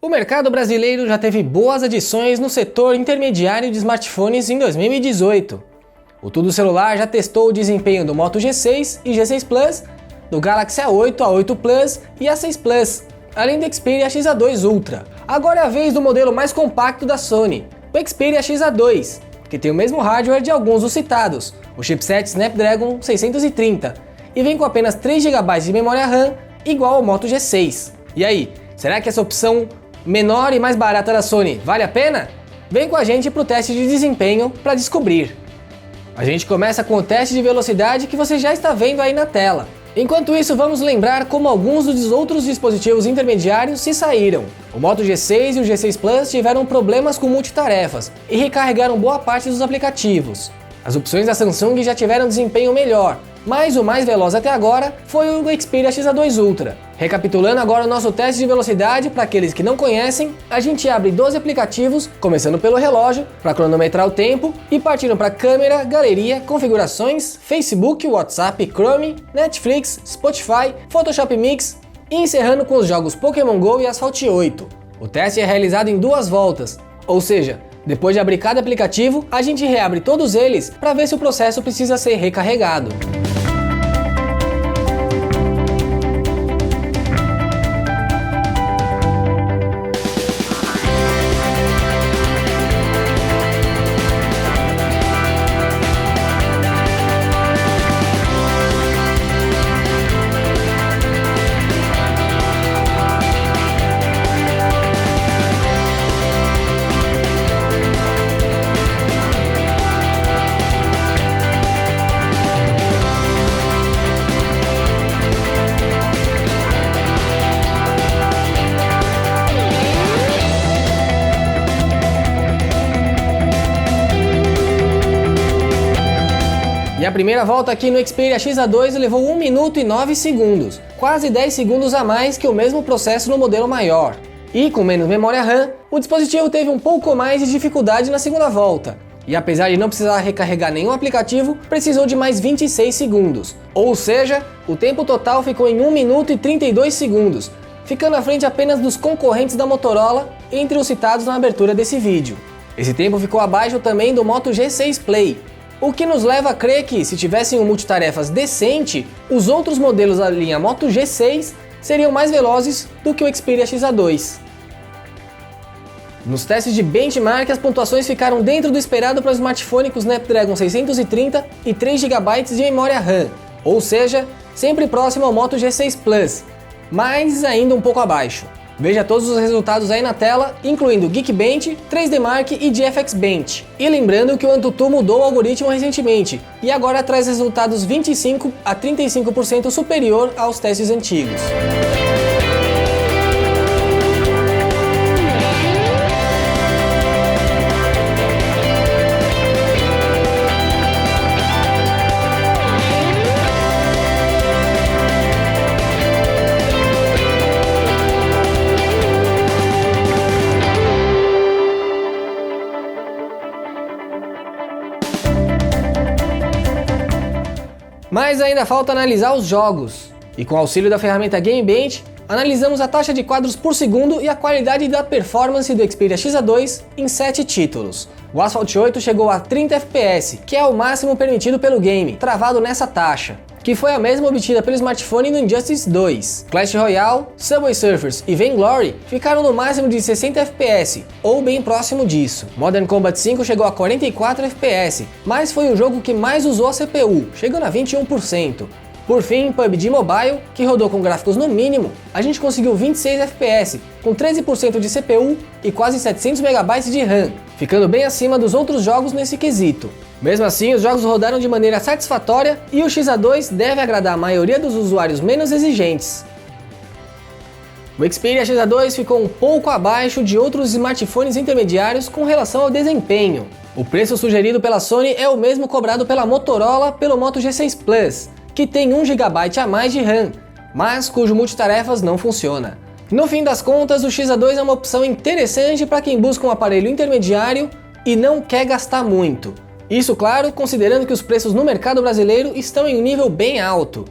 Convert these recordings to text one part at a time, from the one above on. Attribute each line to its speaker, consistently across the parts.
Speaker 1: O mercado brasileiro já teve boas adições no setor intermediário de smartphones em 2018. O Tudo Celular já testou o desempenho do Moto G6 e G6 Plus, do Galaxy A8, A8 Plus e A6 Plus, além do Xperia XA2 Ultra. Agora é a vez do modelo mais compacto da Sony, o Xperia XA2, que tem o mesmo hardware de alguns dos citados, o chipset Snapdragon 630, e vem com apenas 3 GB de memória RAM, igual ao Moto G6. E aí, será que essa opção menor e mais barata da Sony vale a pena? Vem com a gente para o teste de desempenho para descobrir. A gente começa com o teste de velocidade que você já está vendo aí na tela. Enquanto isso, vamos lembrar como alguns dos outros dispositivos intermediários se saíram. O Moto G6 e o G6 Plus tiveram problemas com multitarefas e recarregaram boa parte dos aplicativos. As opções da Samsung já tiveram desempenho melhor, mas o mais veloz até agora foi o Xperia XA2 Ultra. Recapitulando agora o nosso teste de velocidade, para aqueles que não conhecem, a gente abre 12 aplicativos, começando pelo relógio, para cronometrar o tempo, e partindo para câmera, galeria, configurações, Facebook, WhatsApp, Chrome, Netflix, Spotify, Photoshop Mix, e encerrando com os jogos Pokémon GO e Asphalt 8. O teste é realizado em 2 voltas, ou seja, depois de abrir cada aplicativo, a gente reabre todos eles para ver se o processo precisa ser recarregado. E a primeira volta aqui no Xperia XA2 levou 1 minuto e 9 segundos, quase 10 segundos a mais que o mesmo processo no modelo maior. E com menos memória RAM, o dispositivo teve um pouco mais de dificuldade na segunda volta. E apesar de não precisar recarregar nenhum aplicativo, precisou de mais 26 segundos. Ou seja, o tempo total ficou em 1 minuto e 32 segundos, ficando à frente apenas dos concorrentes da Motorola, entre os citados na abertura desse vídeo. Esse tempo ficou abaixo também do Moto G6 Play, o que nos leva a crer que, se tivessem um multitarefas decente, os outros modelos da linha Moto G6 seriam mais velozes do que o Xperia XA2. Nos testes de benchmark, as pontuações ficaram dentro do esperado para o smartphone com Snapdragon 630 e 3 GB de memória RAM, ou seja, sempre próximo ao Moto G6 Plus, mas ainda um pouco abaixo. Veja todos os resultados aí na tela, incluindo Geekbench, 3D Mark e GFX Bench. E lembrando que o AnTuTu mudou o algoritmo recentemente, e agora traz resultados 25 a 35% superior aos testes antigos. Mas ainda falta analisar os jogos, e com o auxílio da ferramenta Geekbench, analisamos a taxa de quadros por segundo e a qualidade da performance do Xperia XA2 em 7 títulos. O Asphalt 8 chegou a 30 FPS, que é o máximo permitido pelo game, travado nessa taxa, que foi a mesma obtida pelo smartphone no Injustice 2. Clash Royale, Subway Surfers e Vainglory ficaram no máximo de 60 FPS, ou bem próximo disso. Modern Combat 5 chegou a 44 FPS, mas foi o jogo que mais usou a CPU, chegando a 21%. Por fim, PUBG Mobile, que rodou com gráficos no mínimo, a gente conseguiu 26 FPS, com 13% de CPU e quase 700 MB de RAM, ficando bem acima dos outros jogos nesse quesito. Mesmo assim, os jogos rodaram de maneira satisfatória e o XA2 deve agradar a maioria dos usuários menos exigentes. O Xperia XA2 ficou um pouco abaixo de outros smartphones intermediários com relação ao desempenho. O preço sugerido pela Sony é o mesmo cobrado pela Motorola pelo Moto G6 Plus, que tem 1 GB a mais de RAM, mas cujo multitarefas não funciona. No fim das contas, o XA2 é uma opção interessante para quem busca um aparelho intermediário e não quer gastar muito. Isso, claro, considerando que os preços no mercado brasileiro estão em um nível bem alto.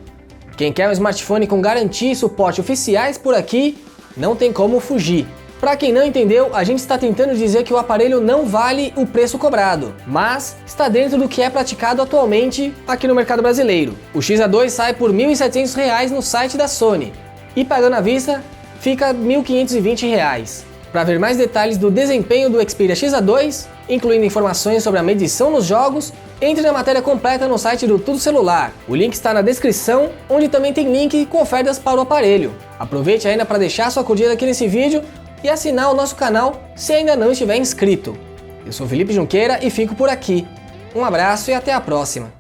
Speaker 1: Quem quer um smartphone com garantia e suporte oficiais por aqui, não tem como fugir. Para quem não entendeu, a gente está tentando dizer que o aparelho não vale o preço cobrado, mas está dentro do que é praticado atualmente aqui no mercado brasileiro. O XA2 sai por R$ 1.700 no site da Sony e pagando à vista fica R$ 1.520. Para ver mais detalhes do desempenho do Xperia XA2, incluindo informações sobre a medição nos jogos, entre na matéria completa no site do Tudo Celular. O link está na descrição, onde também tem link com ofertas para o aparelho. Aproveite ainda para deixar sua curtida aqui nesse vídeo e assinar o nosso canal se ainda não estiver inscrito. Eu sou Felipe Junqueira e fico por aqui. Um abraço e até a próxima!